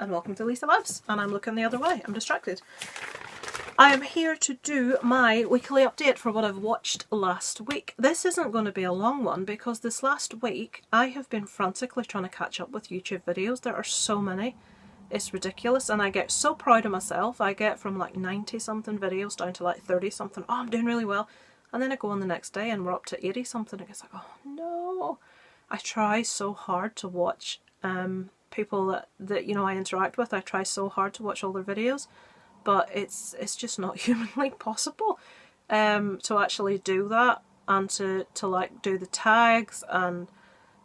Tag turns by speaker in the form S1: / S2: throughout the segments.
S1: and welcome to Lisa Loves, and I'm looking the other way, I'm distracted. I am here to do my weekly update for what I've watched last week. This isn't going to be a long one because this last week I have been frantically trying to catch up with YouTube videos. There are so many, it's ridiculous, and I get so proud of myself. I get from like 90 something videos down to like 30 something, oh I'm doing really well, and then I go on the next day and we're up to 80 something and it's like, oh no. I try so hard to watch people that you know I interact with. I try so hard to watch all their videos, but it's just not humanly possible to actually do that, and to like do the tags and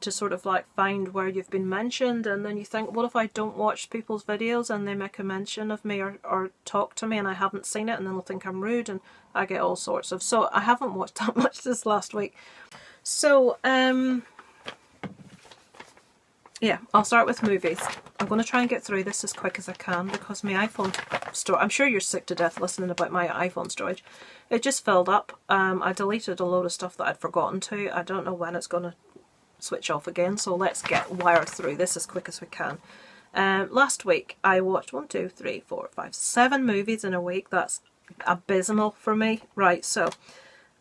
S1: to sort of like find where you've been mentioned. And then you think, what if I don't watch people's videos and they make a mention of me or talk to me and I haven't seen it, and then they'll think I'm rude, and I get all sorts of... So I haven't watched that much this last week. So yeah, I'll start with movies. I'm going to try and get through this as quick as I can because my iPhone storage... I'm sure you're sick to death listening about my iPhone storage. It just filled up. I deleted a load of stuff that I'd forgotten to. I don't know when it's going to switch off again, so let's get wired through this as quick as we can. Last week I watched 7 movies in a week. That's abysmal for me. Right, so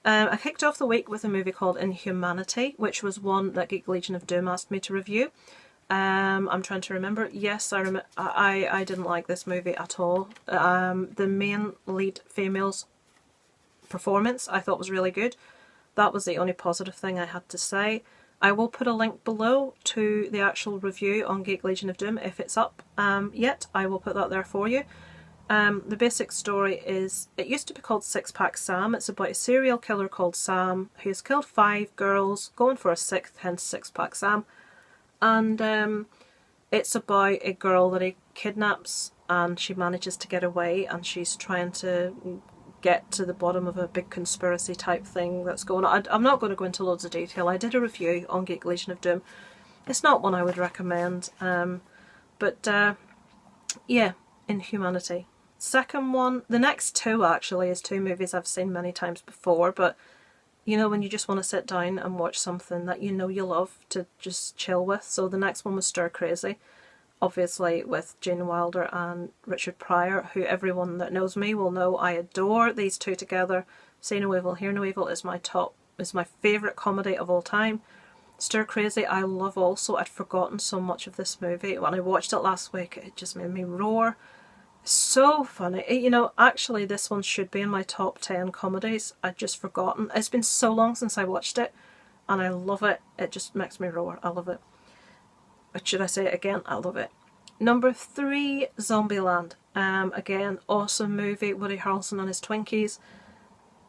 S1: I kicked off the week with a movie called Inhumanity, which was one that Geek Legion of Doom asked me to review. I'm trying to remember. Yes, I didn't like this movie at all. The main lead female's performance I thought was really good. That was the only positive thing I had to say. I will put a link below to the actual review on Geek Legion of Doom if it's up yet. I will put that there for you. The basic story is, it used to be called Six Pack Sam. It's about a serial killer called Sam who has killed 5 girls, going for a 6th, hence Six Pack Sam. And it's about a girl that he kidnaps and she manages to get away, and she's trying to get to the bottom of a big conspiracy type thing that's going on. I'm not going to go into loads of detail. I did a review on Geek Legion of Doom. It's not one I would recommend, but yeah, Inhumanity. Second one, the next two actually is 2 movies I've seen many times before, but you know when you just want to sit down and watch something that you know you love to just chill with. So the next one was Stir Crazy, obviously with Gene Wilder and Richard Pryor, who everyone that knows me will know I adore these two together. See No Evil, Hear No Evil is my favourite comedy of all time. Stir Crazy I love also. I'd forgotten so much of this movie. When I watched it last week, it just made me roar. So funny. You know, actually this one should be in my top 10 comedies. I'd just forgotten. It's been so long since I watched it and I love it. It just makes me roar. I love it. But should I say it again? I love it. Number 3, Zombieland. Again, awesome movie. Woody Harrelson and his Twinkies.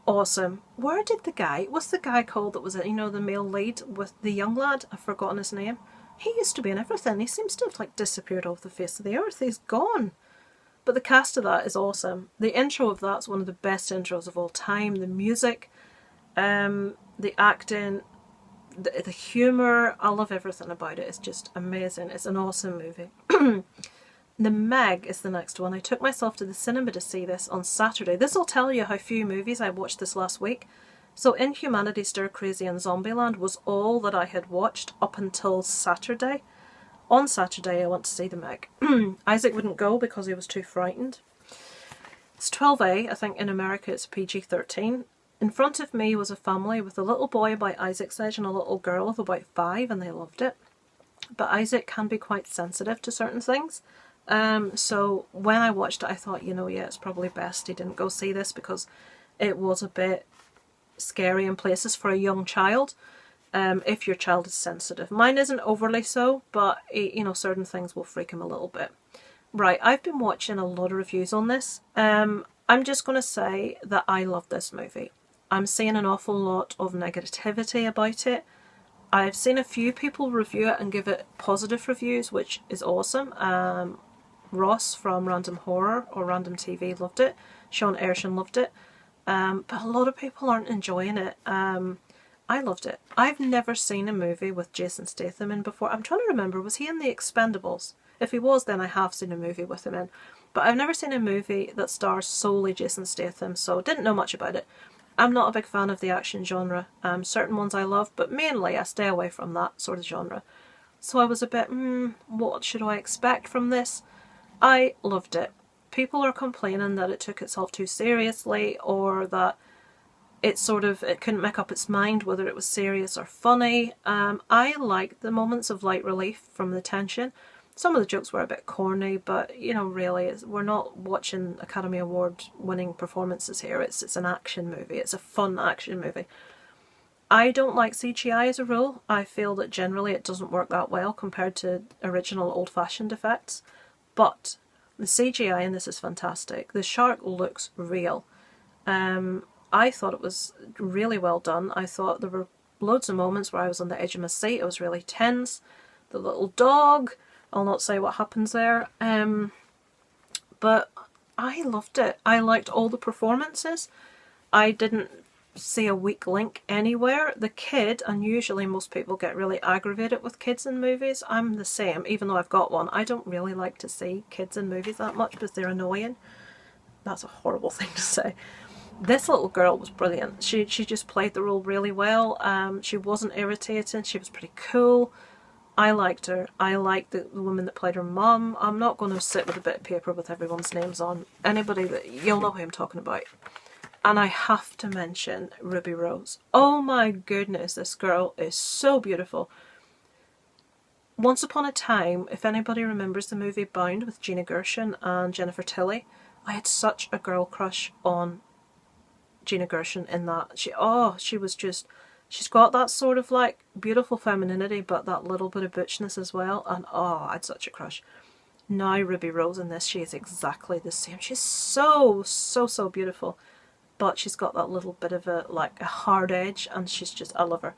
S1: Awesome. Where did what's the guy called that was, you know, the male lead with the young lad? I've forgotten his name. He used to be in everything. He seems to have like disappeared off the face of the earth. He's gone. But the cast of that is awesome. The intro of that's one of the best intros of all time. The music, the acting, the humour, I love everything about it. It's just amazing. It's an awesome movie. The Meg is the next one. I took myself to the cinema to see this on Saturday. This will tell you how few movies I watched this last week. So Inhumanity, Stir Crazy and Zombieland was all that I had watched up until Saturday. On Saturday I went to see The Meg. Isaac wouldn't go because he was too frightened. It's 12A, I think in America it's PG-13. In front of me was a family with a little boy about Isaac's age and a little girl of about 5, and they loved it. But Isaac can be quite sensitive to certain things. So when I watched it I thought, you know, yeah, it's probably best he didn't go see this because it was a bit scary in places for a young child. If your child is sensitive. Mine isn't overly so, but you know, certain things will freak him a little bit. Right, I've been watching a lot of reviews on this. I'm just going to say that I love this movie. I'm seeing an awful lot of negativity about it. I've seen a few people review it and give it positive reviews, which is awesome. Ross from Random Horror or Random TV loved it. Sean Ershin loved it. But a lot of people aren't enjoying it. I loved it. I've never seen a movie with Jason Statham in before. I'm trying to remember, was he in The Expendables? If he was, then I have seen a movie with him in. But I've never seen a movie that stars solely Jason Statham, so didn't know much about it. I'm not a big fan of the action genre. Certain ones I love, but mainly I stay away from that sort of genre. So I was a bit, what should I expect from this? I loved it. People are complaining that it took itself too seriously, or that it couldn't make up its mind whether it was serious or funny. I liked the moments of light relief from the tension. Some of the jokes were a bit corny, but you know, really, we're not watching Academy Award winning performances here. It's an action movie. It's a fun action movie. I don't like CGI as a rule. I feel that generally it doesn't work that well compared to original old-fashioned effects. But the CGI in this is fantastic. The shark looks real. I thought it was really well done. I thought there were loads of moments where I was on the edge of my seat. I was really tense. The little dog, I'll not say what happens there. But I loved it. I liked all the performances. I didn't see a weak link anywhere. The kid, and usually most people get really aggravated with kids in movies. I'm the same, even though I've got one. I don't really like to see kids in movies that much because they're annoying. That's a horrible thing to say. This little girl was brilliant. She just played the role really well. She wasn't irritating. She was pretty cool. I liked her. I liked the woman that played her mum. I'm not going to sit with a bit of paper with everyone's names on. Anybody that, you'll know who I'm talking about. And I have to mention Ruby Rose. Oh my goodness, this girl is so beautiful. Once upon a time, if anybody remembers the movie Bound with Gina Gershon and Jennifer Tilly, I had such a girl crush on Gina Gershon in that. She's got that sort of like beautiful femininity, but that little bit of butchness as well. And I had such a crush. Now Ruby Rose in this, she is exactly the same. She's so beautiful. But she's got that little bit of a hard edge, and I love her.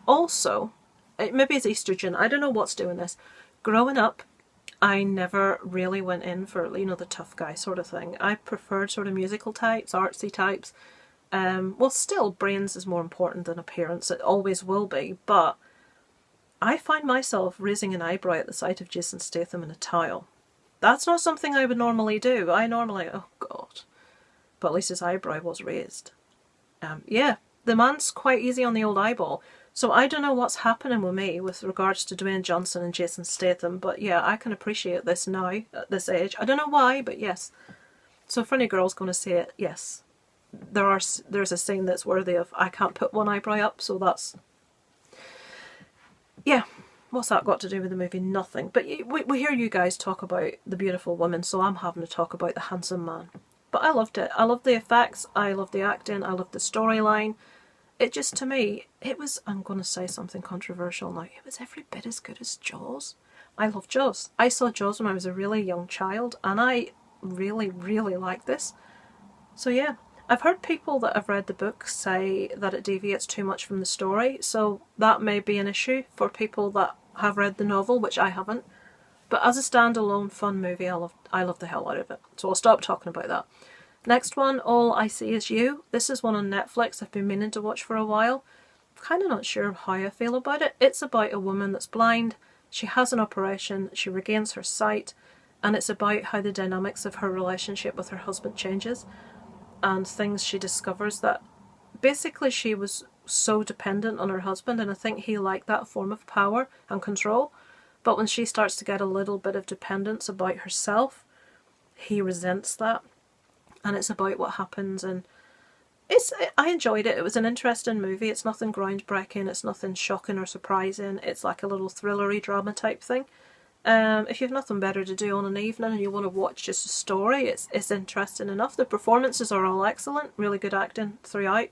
S1: Also, maybe it's estrogen, I don't know what's doing this. Growing up, I never really went in for, you know, the tough guy sort of thing. I preferred sort of musical types, artsy types. Well, still, brains is more important than appearance. It always will be, but I find myself raising an eyebrow at the sight of Jason Statham in a towel. That's not something I would normally do. I normally, oh God. But at least his eyebrow was raised. Yeah, the man's quite easy on the old eyeball. So I don't know what's happening with me with regards to Dwayne Johnson and Jason Statham, but yeah, I can appreciate this now, at this age. I don't know why, but yes. So for any girl's going to say it, yes. There's a scene that's worthy of, I can't put one eyebrow up, so that's... Yeah, what's that got to do with the movie? Nothing. But we hear you guys talk about the beautiful woman, so I'm having to talk about the handsome man. But I loved it. I loved the effects, I loved the acting, I loved the storyline. It just, to me, it was, I'm going to say something controversial now, it was every bit as good as Jaws. I love Jaws. I saw Jaws when I was a really young child, and I really liked this. So yeah, I've heard people that have read the book say that it deviates too much from the story, so that may be an issue for people that have read the novel, which I haven't. But as a standalone fun movie, I loved the hell out of it. So I'll stop talking about that. Next one, All I See Is You. This is one on Netflix I've been meaning to watch for a while. I'm kind of not sure how I feel about it. It's about a woman that's blind. She has an operation. She regains her sight. And it's about how the dynamics of her relationship with her husband changes. And things she discovers that basically she was so dependent on her husband, and I think he liked that form of power and control. But when she starts to get a little bit of dependence about herself, he resents that. And it's about what happens, and I enjoyed it. It was an interesting movie. It's nothing groundbreaking, it's nothing shocking or surprising. It's like a little thrillery drama type thing. If you have nothing better to do on an evening and you want to watch just a story, it's interesting enough. The performances are all excellent, really good acting throughout.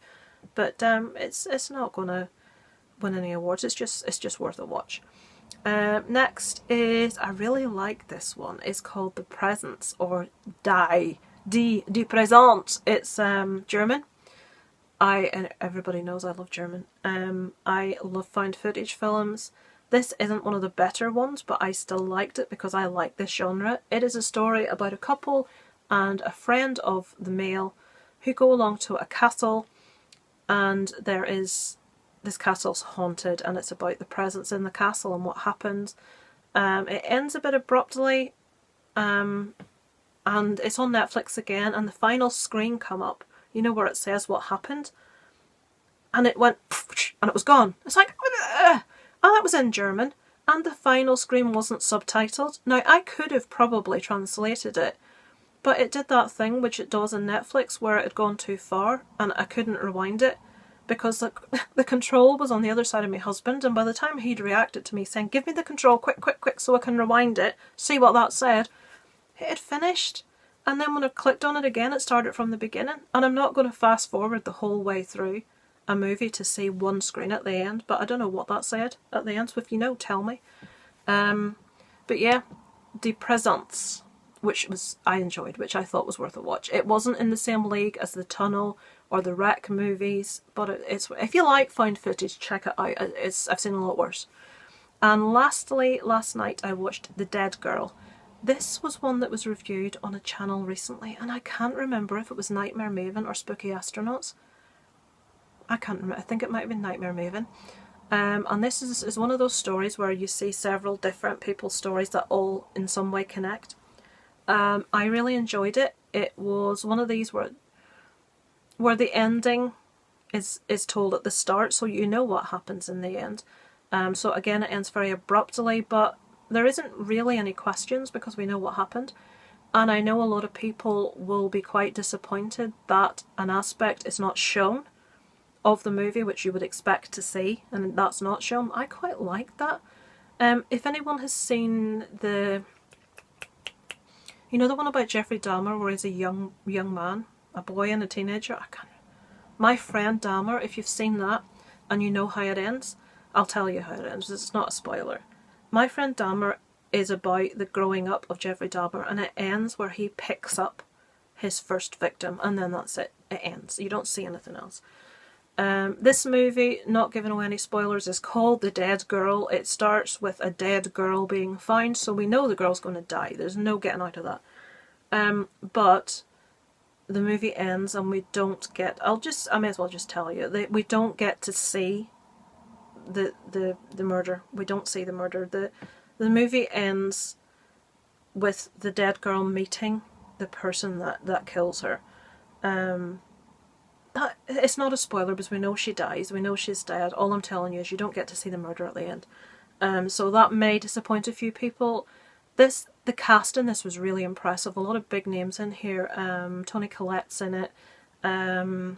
S1: But it's not going to win any awards. It's just worth a watch. Next is, I really like this one. It's called The Presence, or Die Präsenz. It's German. And everybody knows I love German. I love found footage films. This isn't one of the better ones, but I still liked it because I like this genre. It is a story about a couple and a friend of the male who go along to a castle, and this castle's haunted, and it's about the presence in the castle and what happens. It ends a bit abruptly, and it's on Netflix again, and the final screen come up, you know, where it says what happened, and it went, and it was gone. It's like, oh, that was in German. and the final screen wasn't subtitled. Now, I could have probably translated it, but it did that thing which it does in Netflix where it had gone too far and I couldn't rewind it because the control was on the other side of my husband, and by the time he'd reacted to me saying, give me the control, quick, quick, quick, so I can rewind it, see what that said, it had finished. And then when I clicked on it again, it started from the beginning. And I'm not going to fast forward the whole way through a movie to see one screen at the end, but I don't know what that said at the end, so if you know, tell me. But yeah, The Presence, which I enjoyed, which I thought was worth a watch. It wasn't in the same league as The Tunnel or the Wreck movies, but it's, if you like found footage, check it out. I've seen a lot worse. And lastly, last night I watched The Dead Girl. This was one that was reviewed on a channel recently, and I can't remember if it was Nightmare Maven or Spooky Astronauts. I can't remember. I think it might have been Nightmare Maven. And this is one of those stories where you see several different people's stories that all in some way connect. I really enjoyed it. It was one of these where the ending is told at the start, so you know what happens in the end. So again, it ends very abruptly, but there isn't really any questions because we know what happened. And I know a lot of people will be quite disappointed that an aspect is not shown of the movie which you would expect to see, and that's not shown. I quite like that. If anyone has seen the one about Jeffrey Dahmer where he's a young man, a boy and a teenager, My Friend Dahmer, if you've seen that and you know how it ends, I'll tell you how it ends. It's not a spoiler. My Friend Dahmer is about the growing up of Jeffrey Dahmer, and it ends where he picks up his first victim, and then that's it. It ends. You don't see anything else. This movie, not giving away any spoilers, is called The Dead Girl. It starts with a dead girl being found, so we know the girl's going to die. There's no getting out of that. But the movie ends and we don't get... I may as well just tell you. We don't get to see the murder. We don't see the murder. The movie ends with the dead girl meeting the person that kills her. It's not a spoiler because we know she dies. We know she's dead. All I'm telling you is you don't get to see the murder at the end. So that may disappoint a few people. The cast in this was really impressive. A lot of big names in here. Toni Collette's in it. You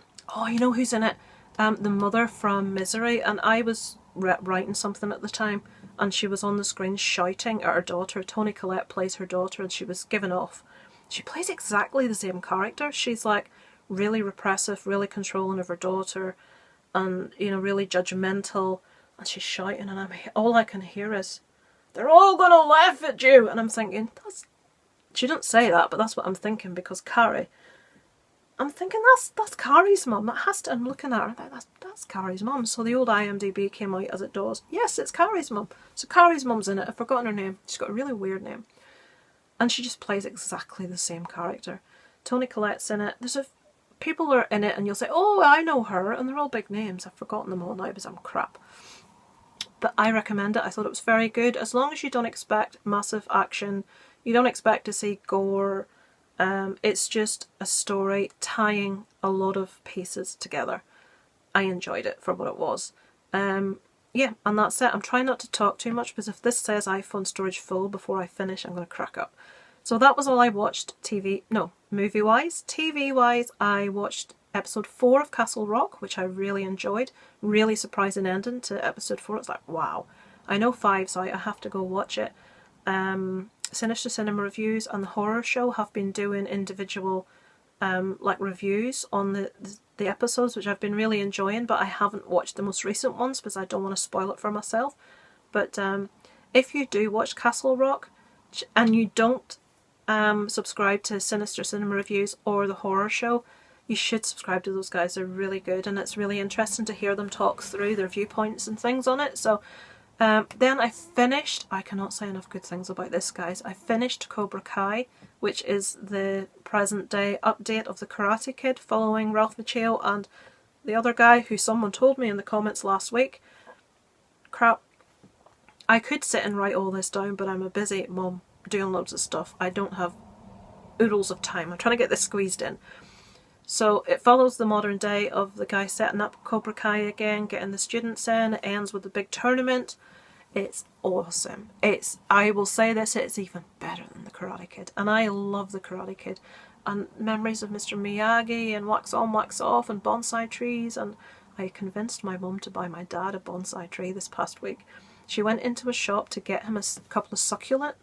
S1: know who's in it? The mother from Misery. And I was writing something at the time, and she was on the screen shouting at her daughter. Toni Collette plays her daughter, and she was given off. She plays exactly the same character. She's like really repressive, really controlling of her daughter, and really judgmental, and she's shouting, and all I can hear is, "They're all gonna laugh at you," and I'm thinking, she didn't say that, but that's what I'm thinking, because Carrie, I'm thinking that's Carrie's mum. That has to. I'm looking at her, that's Carrie's mum. So the old IMDb came out as it does. Yes, it's Carrie's mum. So Carrie's mum's in it. I've forgotten her name. She's got a really weird name, and she just plays exactly the same character. Toni Collette's in it. People are in it and you'll say, oh, I know her, and they're all big names. I've forgotten them all now because I'm crap. But I recommend it. I thought it was very good. As long as you don't expect massive action, you don't expect to see gore, it's just a story tying a lot of pieces together. I enjoyed it for what it was. Yeah, and that's it. I'm trying not to talk too much because if this says iPhone storage full before I finish, I'm going to crack up. So that was all I watched movie-wise. TV-wise, I watched episode 4 of Castle Rock, which I really enjoyed. Really surprising ending to episode 4. It's like, wow. I know 5, so I have to go watch it. Sinister Cinema Reviews and the Horror Show have been doing individual reviews on the episodes, which I've been really enjoying, but I haven't watched the most recent ones because I don't want to spoil it for myself. But if you do watch Castle Rock and you don't subscribe to Sinister Cinema Reviews or the Horror Show, you should subscribe to those guys. They're really good, and it's really interesting to hear them talk through their viewpoints and things on it. So then I finished, I cannot say enough good things about this, guys. I finished Cobra Kai, which is the present day update of the Karate Kid following Ralph Macchio and the other guy who someone told me in the comments last week. Crap. I could sit and write all this down, but I'm a busy mum doing loads of stuff. I don't have oodles of time. I'm trying to get this squeezed in. So it follows the modern day of the guy setting up Cobra Kai again, getting the students in. It ends with a big tournament. It's awesome. I will say this, it's even better than the Karate Kid. And I love the Karate Kid. And memories of Mr. Miyagi and wax on, wax off and bonsai trees. And I convinced my mum to buy my dad a bonsai tree this past week. She went into a shop to get him a couple of succulent.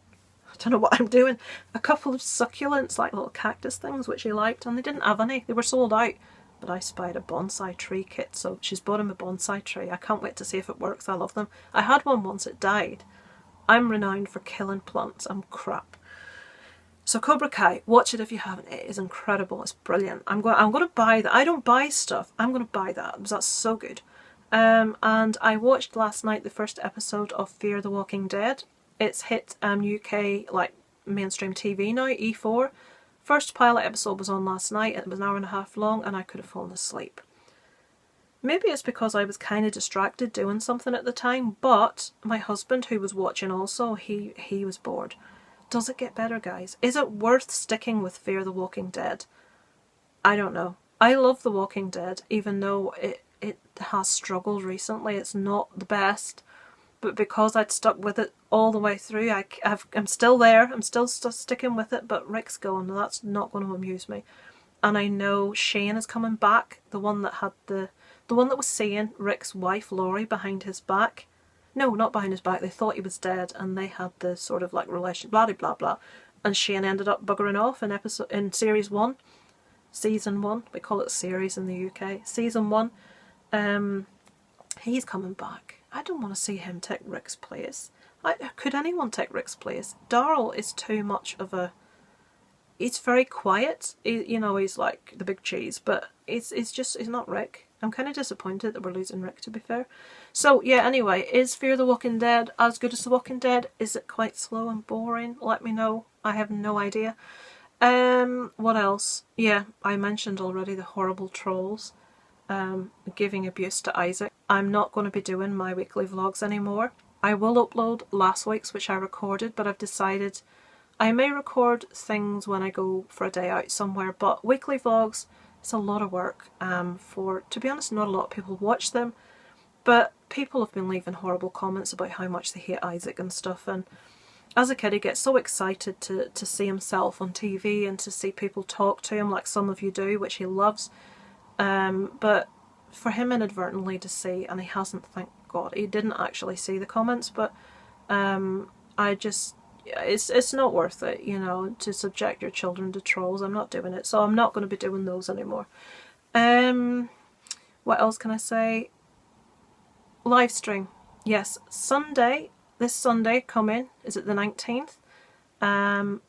S1: I don't know what I'm doing. A couple of succulents, like little cactus things, which he liked. And they didn't have any. They were sold out. But I spied a bonsai tree kit, so she's bought him a bonsai tree. I can't wait to see if it works. I love them. I had one once, it died. I'm renowned for killing plants. I'm crap. So Cobra Kai, watch it if you haven't. It is incredible. It's brilliant. I'm going to buy that. I don't buy stuff. I'm going to buy that because that's so good. And I watched last night the first episode of Fear the Walking Dead. It's hit UK like mainstream TV now, E4. First pilot episode was on last night. It was an hour and a half long and I could have fallen asleep. Maybe it's because I was kind of distracted doing something at the time, but my husband, who was watching also, he was bored. Does it get better, guys? Is it worth sticking with Fear the Walking Dead? I don't know. I love The Walking Dead, even though it has struggled recently. It's not the best. But because I'd stuck with it all the way through, I'm still there. I'm still sticking with it. But Rick's gone. That's not going to amuse me. And I know Shane is coming back. The one that had the one that was seeing Rick's wife Laurie behind his back. No, not behind his back. They thought he was dead, and they had the sort of like relation. Blah blah blah blah. And Shane ended up buggering off in series 1, season 1. We call it series in the UK. Season 1. He's coming back. I don't want to see him take Rick's place. Could anyone take Rick's place? Darryl is too much of a... He's very quiet. He's like the big cheese, but he's not Rick. I'm kind of disappointed that we're losing Rick, to be fair. So, yeah, anyway, is Fear the Walking Dead as good as The Walking Dead? Is it quite slow and boring? Let me know. I have no idea. What else? Yeah, I mentioned already the horrible trolls. Giving abuse to Isaac. I'm not going to be doing my weekly vlogs anymore. I will upload last week's, which I recorded, but I've decided I may record things when I go for a day out somewhere, but weekly vlogs, it's a lot of work. To be honest, not a lot of people watch them, but people have been leaving horrible comments about how much they hate Isaac and stuff, and as a kid he gets so excited to see himself on TV and to see people talk to him like some of you do, which he loves. But for him inadvertently to see, and he hasn't, thank God, he didn't actually see the comments, but it's not worth it, to subject your children to trolls. I'm not doing it, so I'm not going to be doing those anymore. What else can I say? Live stream. Yes, this Sunday coming, is it the 19th?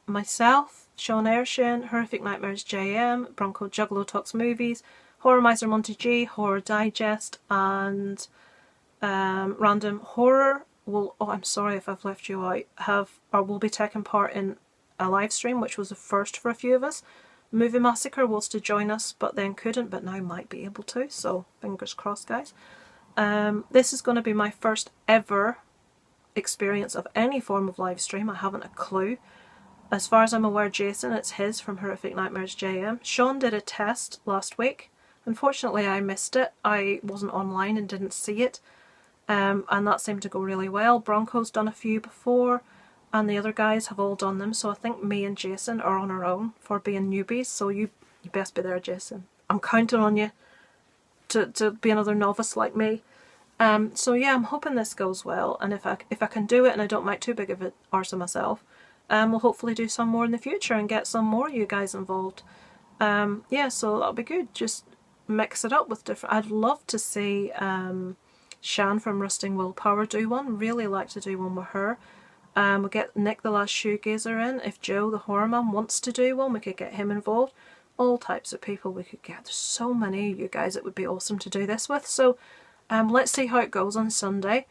S1: Myself, Sean Arshin, Horrific Nightmares JM, Bronco Juggalo Talks Movies, Horror Miser Monty G, Horror Digest, and Random Horror will, oh I'm sorry if I've left you out, will be taking part in a live stream, which was a first for a few of us. Movie Massacre was to join us, but then couldn't, but now might be able to, so fingers crossed, guys. This is going to be my first ever experience of any form of live stream. I haven't a clue. As far as I'm aware, Jason, it's his from Horrific Nightmares JM. Sean did a test last week. Unfortunately, I missed it. I wasn't online and didn't see it. And that seemed to go really well. Bronco's done a few before, and the other guys have all done them. So I think me and Jason are on our own for being newbies. So you best be there, Jason. I'm counting on you to be another novice like me. So yeah, I'm hoping this goes well. And if I can do it and I don't make too big of an arse of myself, we'll hopefully do some more in the future and get some more of you guys involved. Yeah, so that'll be good. Just mix it up with different... I'd love to see Shan from Rusting Willpower do one. Really like to do one with her. We'll get Nick the Last Shoegazer in. If Joe the Horror Man wants to do one, we could get him involved. All types of people we could get. There's so many of you guys it would be awesome to do this with. So let's see how it goes on Sunday.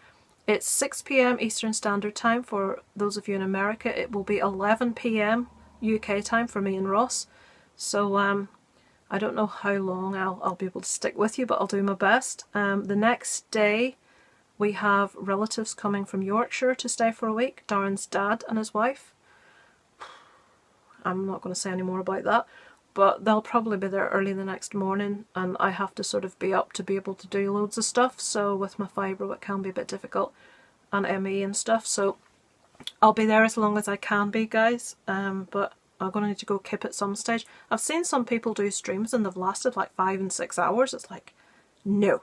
S1: It's 6 PM Eastern Standard Time for those of you in America. It will be 11 PM UK time for me and Ross. So I don't know how long I'll be able to stick with you, but I'll do my best. The next day we have relatives coming from Yorkshire to stay for a week. Darren's dad and his wife. I'm not going to say any more about that, but they'll probably be there early the next morning, and I have to sort of be up to be able to do loads of stuff, so with my fibro it can be a bit difficult. and ME and stuff, so I'll be there as long as I can be, guys, but I'm going to need to go kip at some stage. I've seen some people do streams and they've lasted like 5 and 6 hours. It's like, no,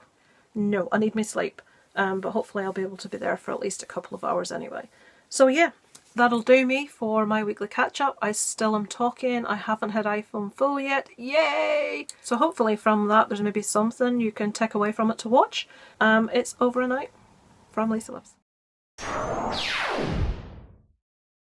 S1: I need my sleep. But hopefully I'll be able to be there for at least a couple of hours anyway. So yeah, that'll do me for my weekly catch-up. I still am talking. I haven't had iPhone full yet. Yay! So hopefully from that there's maybe something you can take away from it to watch. It's over and out from Lisa Lives.